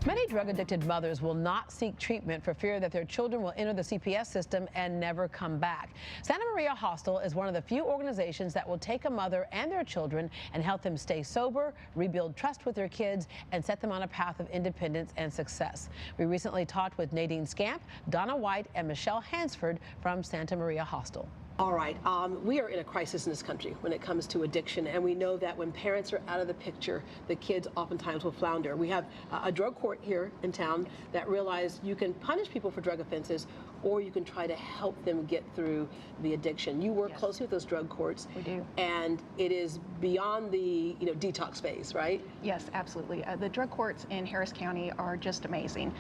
Many drug-addicted mothers will not seek treatment for fear that their children will enter the CPS system and never come back. Santa Maria Hostel is one of the few organizations that will take a mother and their children and help them stay sober, rebuild trust with their kids, and set them on a path of independence and success. We recently talked with Nadine Scamp, Donna White, and Michelle Hansford from Santa Maria Hostel. All right, we are in a crisis in this country when it comes to addiction, and we know that when parents are out of the picture, the kids oftentimes will flounder. We have a drug court here in town that realized you can punish people for drug offenses, or you can try to help them get through the addiction. You work closely with those drug courts. We do. And it is beyond the detox phase, right? Yes, absolutely. The drug courts in Harris County are just amazing.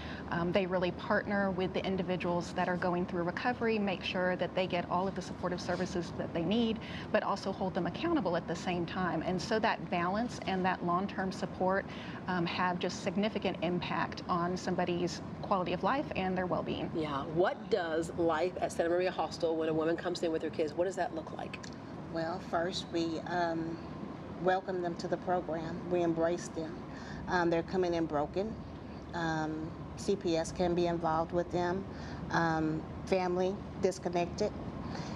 They really partner with the individuals that are going through recovery, make sure that they get all of the supportive services that they need, but also hold them accountable at the same time. And so that balance and that long-term support have just significant impact on somebody's quality of life and their well-being. Yeah. What does life at Santa Maria Hostel when a woman comes in with her kids, what does that look like? Well, first we welcome them to the program. We embrace them. They're coming in broken. CPS can be involved with them. Family disconnected.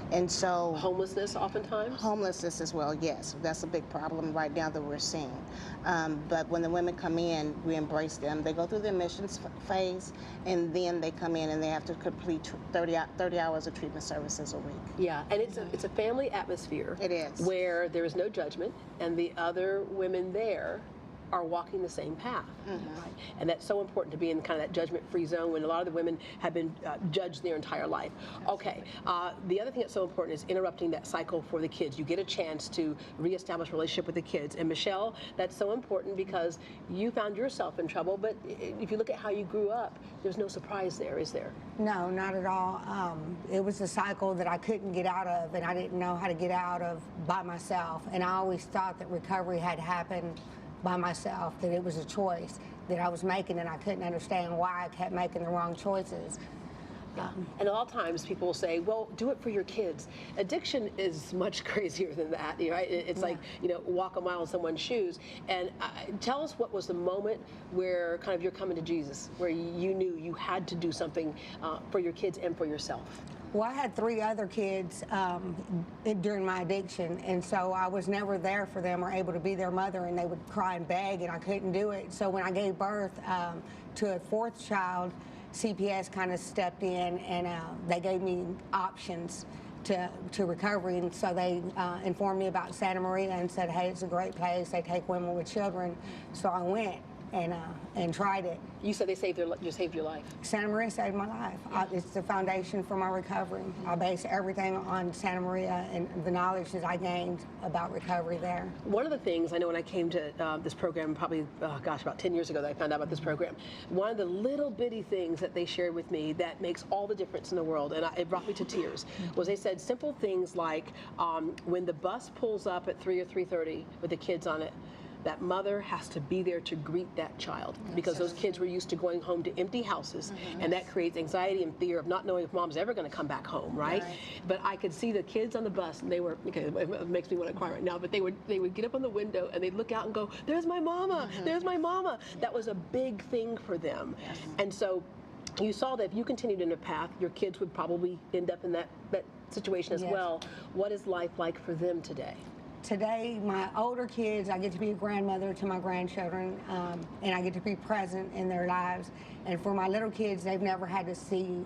And so homelessness oftentimes? Homelessness as well, yes. That's a big problem right now that we're seeing. But when the women come in, we embrace them. They go through the admissions phase, and then they come in and they have to complete 30 hours of treatment services a week. Yeah, and it's a family atmosphere. It is. Where there is no judgment, and the other women there are walking the same path. Right? And that's so important to be in kind of that judgment-free zone when a lot of the women have been judged their entire life. Okay, the other thing that's so important is interrupting that cycle for the kids. You get a chance to reestablish a relationship with the kids. And Michelle, that's so important because you found yourself in trouble, but if you look at how you grew up, there's no surprise there, is there? No, not at all. It was a cycle that I couldn't get out of, and I didn't know how to get out of by myself. And I always thought that recovery had happened by myself, that it was a choice that I was making, and I couldn't understand why I kept making the wrong choices. Yeah. And a lot of times people will say, well, do it for your kids. Addiction is much crazier than that, right? It's like, walk a mile in someone's shoes. And tell us, what was the moment where kind of you're coming to Jesus, where you knew you had to do something for your kids and for yourself? Well, I had 3 other kids during my addiction, and so I was never there for them or able to be their mother, and they would cry and beg, and I couldn't do it. So when I gave birth to a 4th child, CPS kind of stepped in, and they gave me options to recovery, and so they informed me about Santa Maria and said, hey, it's a great place. They take women with children. So I went and tried it. You said they saved your life. Santa Maria saved my life. It's the foundation for my recovery. I base everything on Santa Maria and the knowledge that I gained about recovery there. One of the things I know when I came to this program, probably, about 10 years ago that I found out about this program, one of the little bitty things that they shared with me that makes all the difference in the world, and it brought me to tears, was they said simple things like when the bus pulls up at 3 or 3:30 with the kids on it, that mother has to be there to greet that child, because those kids were used to going home to empty houses, and that creates anxiety and fear of not knowing if mom's ever going to come back home, right? But I could see the kids on the bus, and they were, it makes me want to cry right now, but they would get up on the window and they'd look out and go, there's my mama, there's my mama. That was a big thing for them. And so you saw that if you continued in a path, your kids would probably end up in that situation as well. What is life like for them today? Today, my older kids, I get to be a grandmother to my grandchildren, and I get to be present in their lives. And for my little kids, they've never had to see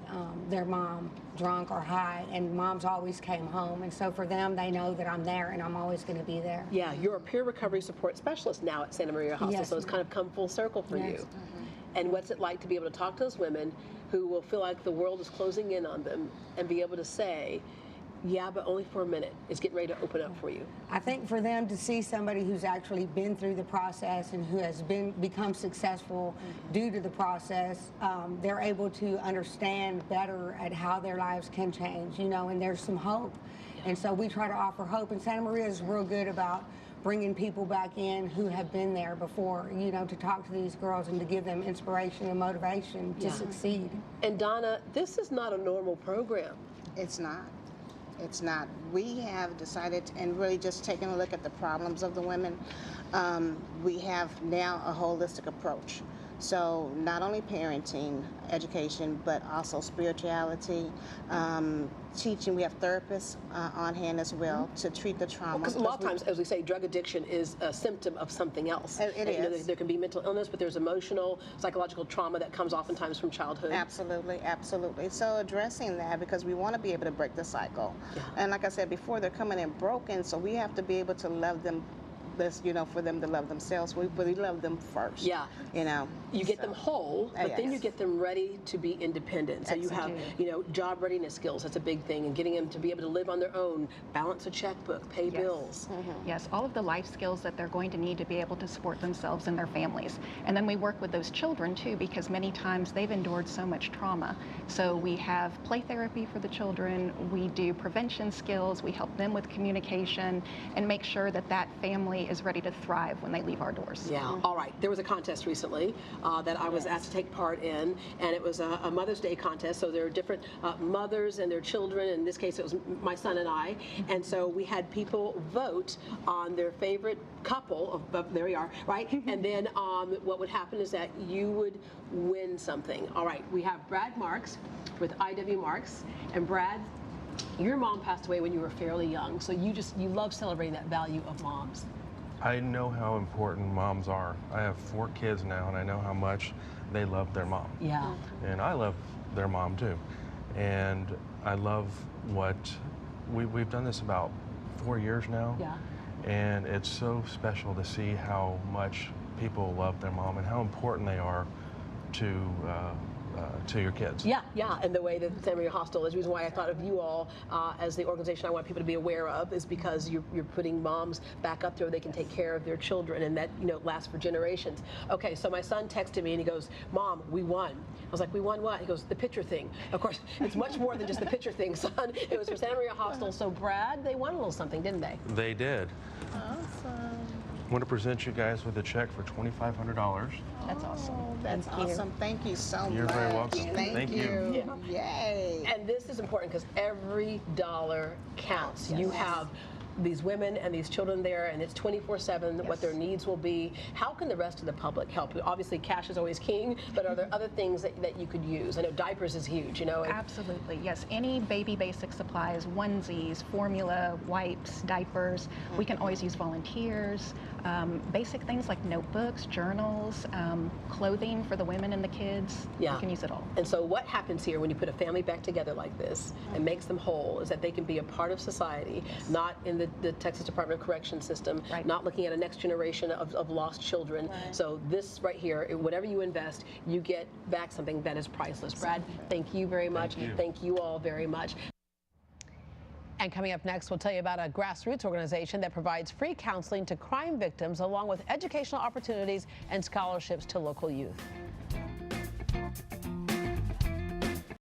their mom drunk or high, and moms always came home. And so for them, they know that I'm there and I'm always going to be there. Yeah, you're a peer recovery support specialist now at Santa Maria Hostel, so it's kind of come full circle for you. And what's it like to be able to talk to those women who will feel like the world is closing in on them and be able to say, yeah, but only for a minute. It's getting ready to open up for you. I think for them to see somebody who's actually been through the process and who has become successful due to the process, they're able to understand better at how their lives can change, and there's some hope. And so we try to offer hope, and Santa Maria is real good about bringing people back in who have been there before, to talk to these girls and to give them inspiration and motivation to succeed. And Donna, this is not a normal program. It's not. It's not. We have decided and really just taken a look at the problems of the women. We have now a holistic approach. So not only parenting education, but also spirituality, teaching. We have therapists on hand as well to treat the trauma. Because a lot of times, as we say, drug addiction is a symptom of something else. It And, you know, is. there can be mental illness, but there's emotional, psychological trauma that comes oftentimes from childhood. Absolutely, absolutely. So addressing that, because we want to be able to break the cycle. Yeah. And like I said before, they're coming in broken, so we have to be able to love them. This, you know, for them to love themselves, we love them first. Yeah. You know. You get them whole, but then you yes. get them ready to be independent. So you have, you know, job readiness skills. That's a big thing, and getting them to be able to live on their own, balance a checkbook, pay bills. Yes, all of the life skills that they're going to need to be able to support themselves and their families. And then we work with those children too, because many times they've endured so much trauma. So we have play therapy for the children, we do prevention skills, we help them with communication, and make sure that that family is ready to thrive when they leave our doors. Yeah. All right. There was a contest recently that I was asked to take part in, and it was a Mother's Day contest. So there are different mothers and their children. In this case, it was my son and I. And so we had people vote on their favorite couple. There we are, right? And then what would happen is that you would win something. All right. We have Brad Marks with IW Marks, and Brad, your mom passed away when you were fairly young. So you love celebrating that value of moms. I know how important moms are. I have 4 kids now, and I know how much they love their mom. Yeah. And I love their mom too. And I love what we've done this about 4 years now. Yeah. And it's so special to see how much people love their mom and how important they are to your kids. Yeah, yeah, and the way that Santa Maria Hostel is, the reason why I thought of you all as the organization I want people to be aware of is because you're putting moms back up there where they can take care of their children, and that, you know, lasts for generations. Okay, so my son texted me and he goes, "Mom, we won." I was like, "We won what?" He goes, "The picture thing." Of course, it's much more than just the picture thing, son. It was for Santa Maria Hostel. So Brad, they won a little something, didn't they? They did. Awesome. I want to present you guys with a check for $2,500. That's awesome. That's Thank you. awesome. Thank you so much. You're very welcome. Thank you. Yay. And this is important because every dollar counts. You have these women and these children there, and it's 24/7 what their needs will be. How can the rest of the public help? Obviously, cash is always king, but are there other things that you could use? I know diapers is huge, you know. Absolutely, yes. Any baby basic supplies, onesies, formula, wipes, diapers. We can always use volunteers. Basic things like notebooks, journals, clothing for the women and the kids. Yeah. We can use it all. And so what happens here when you put a family back together like this and makes them whole is that they can be a part of society, not in the Texas Department of Correction system, Right. not looking at a next generation of lost children. Right. So this right here, whatever you invest, you get back something that is priceless. Brad, thank you very much. you. Thank you all very much. And coming up next, we'll tell you about a grassroots organization that provides free counseling to crime victims along with educational opportunities and scholarships to local youth.